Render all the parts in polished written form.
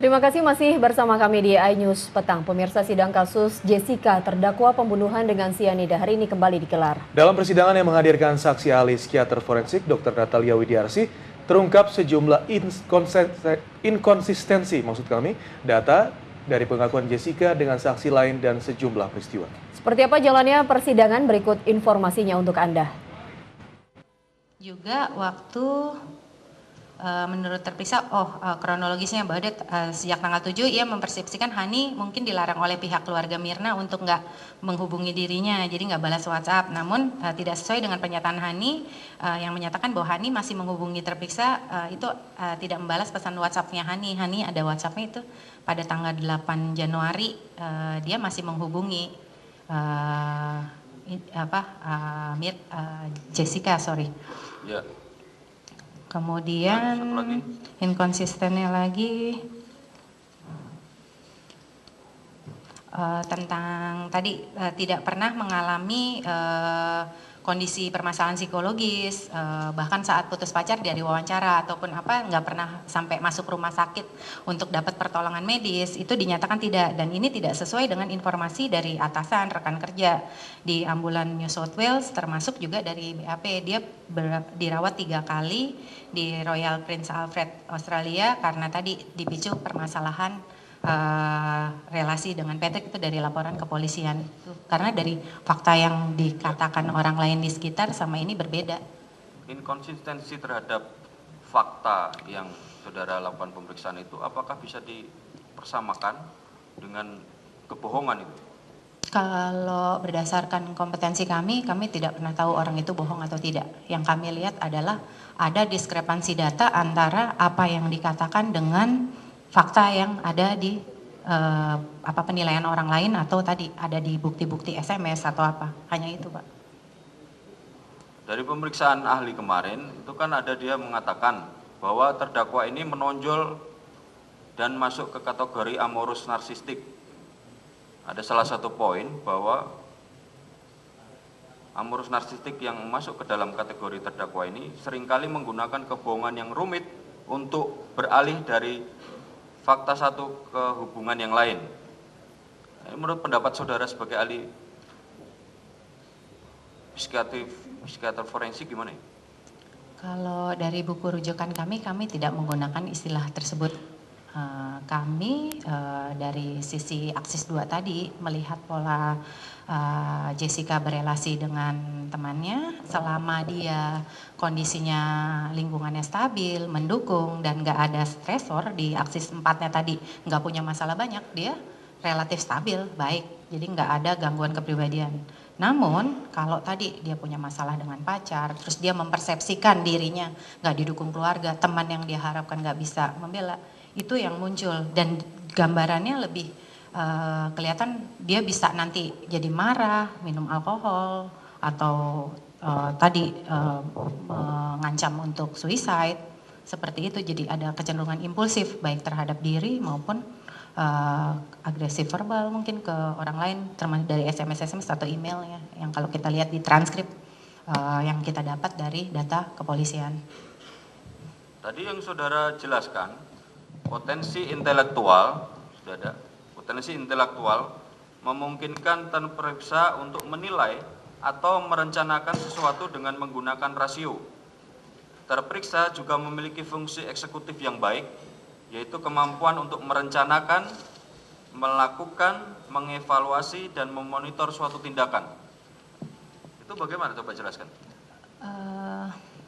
Terima kasih masih bersama kami di iNews Petang. Pemirsa, sidang kasus Jessica terdakwa pembunuhan dengan sianida hari ini kembali digelar. Dalam persidangan yang menghadirkan saksi ahli psikiater forensik Dr. Natalia Widiarsi, terungkap sejumlah inkonsistensi data dari pengakuan Jessica dengan saksi lain dan sejumlah peristiwa. Seperti apa jalannya persidangan, berikut informasinya untuk Anda. Juga waktu menurut terperiksa, kronologisnya bahwa sejak tanggal 7 ia mempersepsikan Hani mungkin dilarang oleh pihak keluarga Mirna untuk nggak menghubungi dirinya, jadi nggak balas WhatsApp. Namun tidak sesuai dengan pernyataan Hani yang menyatakan bahwa Hani masih menghubungi terperiksa, itu tidak membalas pesan WhatsApp-nya Hani. Hani ada WhatsApp-nya itu pada tanggal 8 Januari, dia masih menghubungi Jessica, Ya. Kemudian inkonsistennya lagi tentang tadi tidak pernah mengalami kondisi permasalahan psikologis, bahkan saat putus pacar dari wawancara ataupun nggak pernah sampai masuk rumah sakit untuk dapat pertolongan medis, itu dinyatakan tidak, dan ini tidak sesuai dengan informasi dari atasan rekan kerja di ambulan New South Wales, termasuk juga dari BAP. Dia dirawat 3 kali di Royal Prince Alfred Australia karena tadi dipicu permasalahan relasi dengan Patrick, itu dari laporan kepolisian. Karena dari fakta yang dikatakan orang lain di sekitar sama ini berbeda. Inkonsistensi terhadap fakta yang saudara lakukan pemeriksaan itu apakah bisa dipersamakan dengan kebohongan itu? Kalau berdasarkan kompetensi kami tidak pernah tahu orang itu bohong atau tidak. Yang kami lihat adalah ada diskrepansi data antara apa yang dikatakan dengan fakta yang ada di penilaian orang lain atau tadi ada di bukti-bukti SMS atau apa. Hanya itu, Pak. Dari pemeriksaan ahli kemarin itu kan ada dia mengatakan bahwa terdakwa ini menonjol dan masuk ke kategori amorus narsistik. Ada salah satu poin bahwa amorus narsistik yang masuk ke dalam kategori terdakwa ini seringkali menggunakan kebohongan yang rumit untuk beralih dari fakta satu ke hubungan yang lain. Menurut pendapat saudara sebagai ahli psikiater forensik gimana ya? Kalau dari buku rujukan kami tidak menggunakan istilah tersebut. Kami dari sisi aksis 2 tadi melihat pola Jessica berelasi dengan temannya selama dia kondisinya lingkungannya stabil, mendukung dan nggak ada stresor. Di aksis 4-nya tadi nggak punya masalah banyak, dia relatif stabil, baik, jadi nggak ada gangguan kepribadian. Namun kalau tadi dia punya masalah dengan pacar, terus dia mempersepsikan dirinya nggak didukung keluarga, teman yang dia harapkan nggak bisa membela, itu yang muncul, dan gambarannya lebih kelihatan dia bisa nanti jadi marah, minum alkohol, atau tadi mengancam untuk suicide, seperti itu. Jadi ada kecenderungan impulsif baik terhadap diri maupun agresif verbal mungkin ke orang lain, termasuk dari SMS atau emailnya yang kalau kita lihat di transkrip yang kita dapat dari data kepolisian. Tadi yang saudara jelaskan, potensi intelektual, sudah ada, potensi intelektual memungkinkan terperiksa untuk menilai atau merencanakan sesuatu dengan menggunakan rasio. Terperiksa juga memiliki fungsi eksekutif yang baik, yaitu kemampuan untuk merencanakan, melakukan, mengevaluasi, dan memonitor suatu tindakan. Itu bagaimana, coba jelaskan?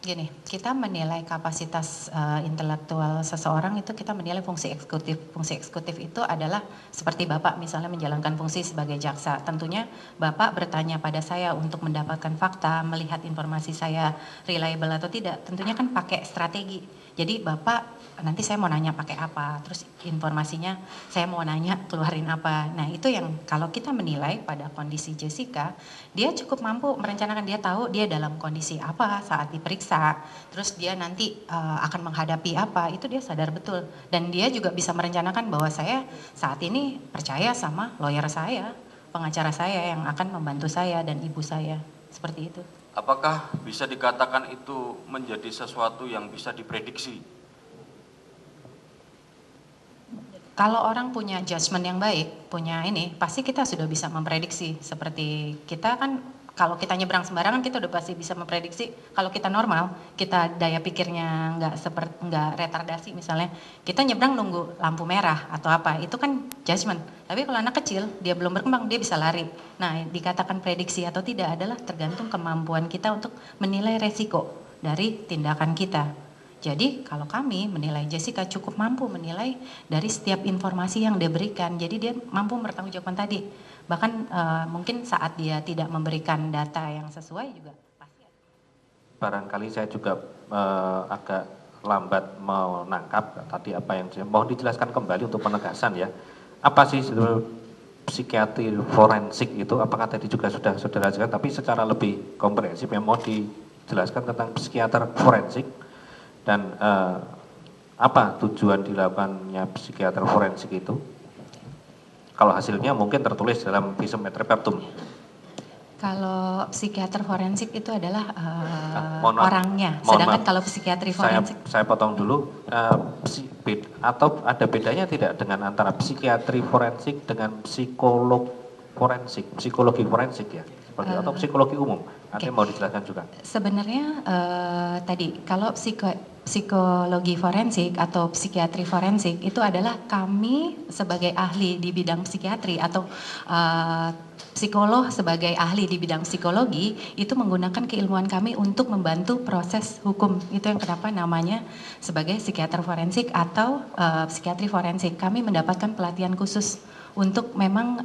Gini, kita menilai kapasitas intelektual seseorang itu kita menilai fungsi eksekutif. Fungsi eksekutif itu adalah seperti Bapak misalnya menjalankan fungsi sebagai jaksa. Tentunya Bapak bertanya pada saya untuk mendapatkan fakta, melihat informasi saya reliable atau tidak. Tentunya kan pakai strategi. Jadi Bapak nanti saya mau nanya pakai apa, terus informasinya saya mau nanya keluarin apa. Nah itu yang kalau kita menilai pada kondisi Jessica, dia cukup mampu merencanakan, dia tahu dia dalam kondisi apa saat diperiksa, terus dia nanti akan menghadapi apa, itu dia sadar betul. Dan dia juga bisa merencanakan bahwa saya saat ini percaya sama lawyer saya, pengacara saya yang akan membantu saya dan ibu saya, seperti itu. Apakah bisa dikatakan itu menjadi sesuatu yang bisa diprediksi? Kalau orang punya judgement yang baik, punya ini, pasti kita sudah bisa memprediksi. Seperti kita kan, kalau kita nyebrang sembarangan kita udah pasti bisa memprediksi. Kalau kita normal, kita daya pikirnya nggak retardasi misalnya, kita nyebrang nunggu lampu merah atau apa, itu kan judgement. Tapi kalau anak kecil, dia belum berkembang, dia bisa lari. Nah, dikatakan prediksi atau tidak adalah tergantung kemampuan kita untuk menilai resiko dari tindakan kita. Jadi kalau kami menilai Jessica cukup mampu menilai dari setiap informasi yang dia berikan. Jadi dia mampu bertanggungjawabkan tadi. Bahkan mungkin saat dia tidak memberikan data yang sesuai juga pasti. Barangkali saya juga agak lambat menangkap tadi apa yang mohon dijelaskan kembali untuk penegasan ya. Apa sih psikiatri forensik itu? Apakah tadi juga sudah saudara jelaskan? Tapi secara lebih komprehensif yang mau dijelaskan tentang psikiater forensik. Dan apa tujuan dilakukannya psikiater forensik itu? Kalau hasilnya mungkin tertulis dalam visum et repertum. Kalau psikiater forensik itu adalah Mohon maaf. orangnya, Mohon sedangkan maaf. kalau psikiatri forensik Saya potong dulu. Atau ada bedanya tidak dengan antara psikiatri forensik dengan psikolog forensik, psikologi forensik ya? Seperti atau psikologi umum? Nanti mau dijelaskan juga. Sebenarnya tadi kalau psikologi forensik atau psikiatri forensik itu adalah kami sebagai ahli di bidang psikiatri atau psikolog sebagai ahli di bidang psikologi itu menggunakan keilmuan kami untuk membantu proses hukum. Itu yang kenapa namanya sebagai psikiater forensik atau psikiatri forensik. Kami mendapatkan pelatihan khusus untuk memang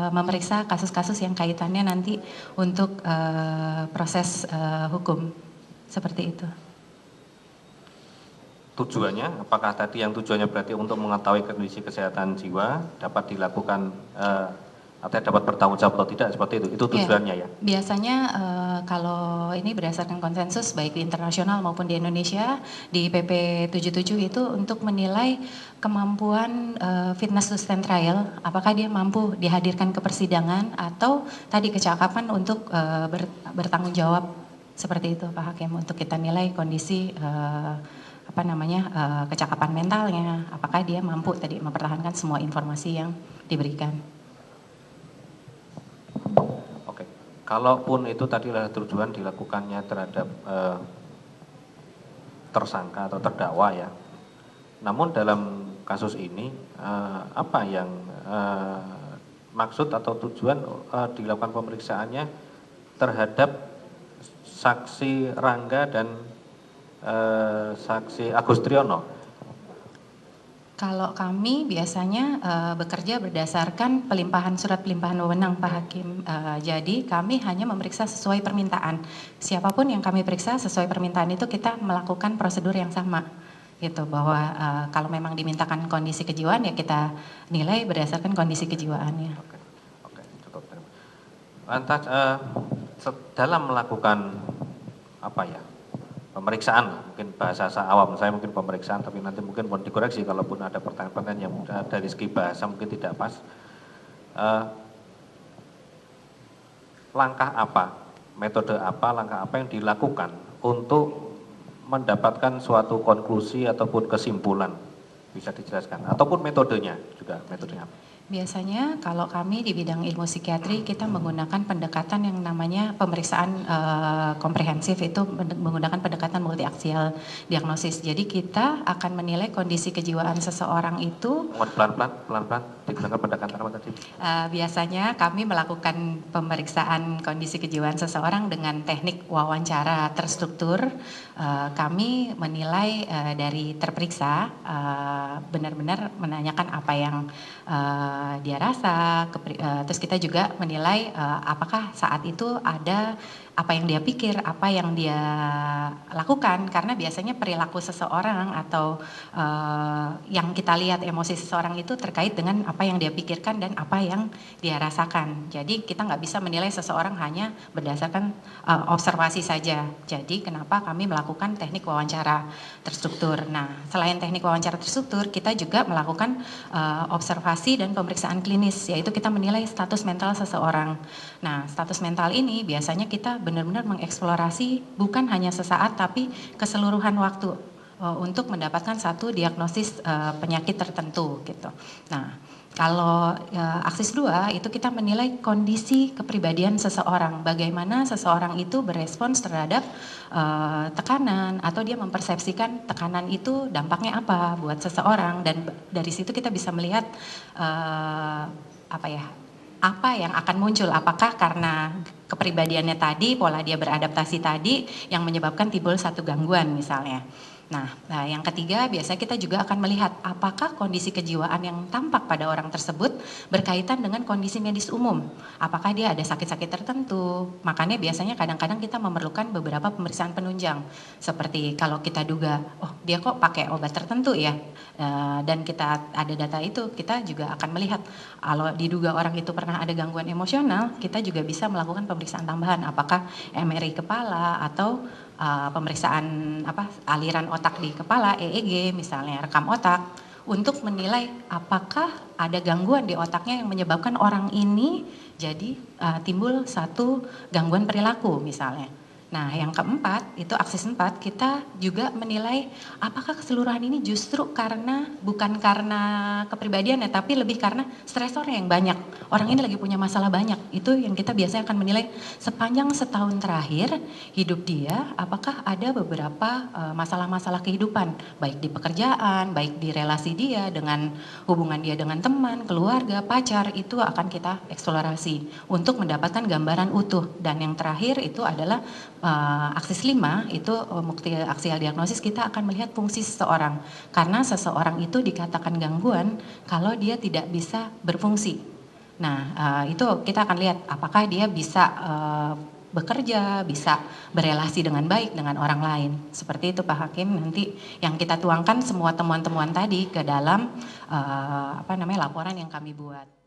memeriksa kasus-kasus yang kaitannya nanti untuk proses hukum. Seperti itu. Tujuannya, apakah tadi yang tujuannya berarti untuk mengetahui kondisi kesehatan jiwa dapat dilakukan atau dapat bertanggung jawab atau tidak, seperti itu tujuannya ya? Biasanya kalau ini berdasarkan konsensus baik di internasional maupun di Indonesia di PP 77 itu untuk menilai kemampuan fitness to stand trial, apakah dia mampu dihadirkan ke persidangan atau tadi kecakapan untuk bertanggung jawab, seperti itu Pak Hakim, untuk kita nilai kondisi kecakapan mentalnya, apakah dia mampu tadi mempertahankan semua informasi yang diberikan. Oke, kalaupun itu tadi adalah tujuan dilakukannya terhadap tersangka atau terdakwa ya, namun dalam kasus ini apa yang maksud atau tujuan dilakukan pemeriksaannya terhadap saksi Rangga dan saksi Agus Triyono? Kalau kami biasanya bekerja berdasarkan surat pelimpahan wewenang Pak Hakim. Jadi kami hanya memeriksa sesuai permintaan. Siapapun yang kami periksa sesuai permintaan itu kita melakukan prosedur yang sama. Gitu, bahwa kalau memang dimintakan kondisi kejiwaan ya kita nilai berdasarkan kondisi kejiwaannya. Oke, cukup. Lantas dalam melakukan pemeriksaan, mungkin bahasa awam saya mungkin pemeriksaan, tapi nanti mungkin mau dikoreksi kalaupun ada pertanyaan-pertanyaan yang dari segi bahasa mungkin tidak pas. Langkah apa, metode apa, langkah apa yang dilakukan untuk mendapatkan suatu konklusi ataupun kesimpulan, bisa dijelaskan, ataupun metodenya juga, metodenya apa? Biasanya kalau kami di bidang ilmu psikiatri kita menggunakan pendekatan yang namanya pemeriksaan komprehensif, itu menggunakan pendekatan multiaksial diagnosis. Jadi kita akan menilai kondisi kejiwaan seseorang itu. Pelan-pelan, digunakan pendekatan apa tadi? Biasanya kami melakukan pemeriksaan kondisi kejiwaan seseorang dengan teknik wawancara terstruktur. Kami menilai dari terperiksa benar-benar menanyakan apa yang dia rasa, terus kita juga menilai apakah saat itu ada apa yang dia pikir, apa yang dia lakukan, karena biasanya perilaku seseorang atau yang kita lihat emosi seseorang itu terkait dengan apa yang dia pikirkan dan apa yang dia rasakan. Jadi kita nggak bisa menilai seseorang hanya berdasarkan observasi saja. Jadi kenapa kami melakukan teknik wawancara terstruktur. Nah, selain teknik wawancara terstruktur, kita juga melakukan observasi dan pemeriksaan klinis, yaitu kita menilai status mental seseorang. Nah, status mental ini biasanya kita benar-benar mengeksplorasi bukan hanya sesaat tapi keseluruhan waktu. untuk mendapatkan satu diagnosis penyakit tertentu gitu. Nah, kalau aksis 2 itu kita menilai kondisi kepribadian seseorang, bagaimana seseorang itu berespons terhadap tekanan atau dia mempersepsikan tekanan itu dampaknya apa buat seseorang, dan dari situ kita bisa melihat apa yang akan muncul, apakah karena kepribadiannya tadi, pola dia beradaptasi tadi yang menyebabkan timbul satu gangguan misalnya. Nah, yang ketiga biasanya kita juga akan melihat apakah kondisi kejiwaan yang tampak pada orang tersebut berkaitan dengan kondisi medis umum. Apakah dia ada sakit-sakit tertentu. Makanya biasanya kadang-kadang kita memerlukan beberapa pemeriksaan penunjang. Seperti kalau kita duga, oh dia kok pakai obat tertentu ya. Dan kita ada data itu, kita juga akan melihat kalau diduga orang itu pernah ada gangguan emosional, kita juga bisa melakukan pemeriksaan tambahan. Apakah MRI kepala atau pemeriksaan aliran otak di kepala, EEG misalnya, rekam otak, untuk menilai apakah ada gangguan di otaknya yang menyebabkan orang ini jadi timbul satu gangguan perilaku misalnya. Nah, yang keempat, itu aksis 4, kita juga menilai apakah keseluruhan ini justru bukan karena kepribadiannya, tapi lebih karena stresornya yang banyak. Orang ini lagi punya masalah banyak, itu yang kita biasanya akan menilai sepanjang setahun terakhir hidup dia, apakah ada beberapa masalah-masalah kehidupan, baik di pekerjaan, baik di relasi dia, dengan hubungan dia dengan teman, keluarga, pacar, itu akan kita eksplorasi untuk mendapatkan gambaran utuh. Dan yang terakhir itu adalah aksis 5, itu multi aksial diagnosis, kita akan melihat fungsi seseorang. Karena seseorang itu dikatakan gangguan kalau dia tidak bisa berfungsi. Nah, itu kita akan lihat apakah dia bisa bekerja, bisa berelasi dengan baik dengan orang lain. Seperti itu Pak Hakim, nanti yang kita tuangkan semua temuan-temuan tadi ke dalam laporan yang kami buat.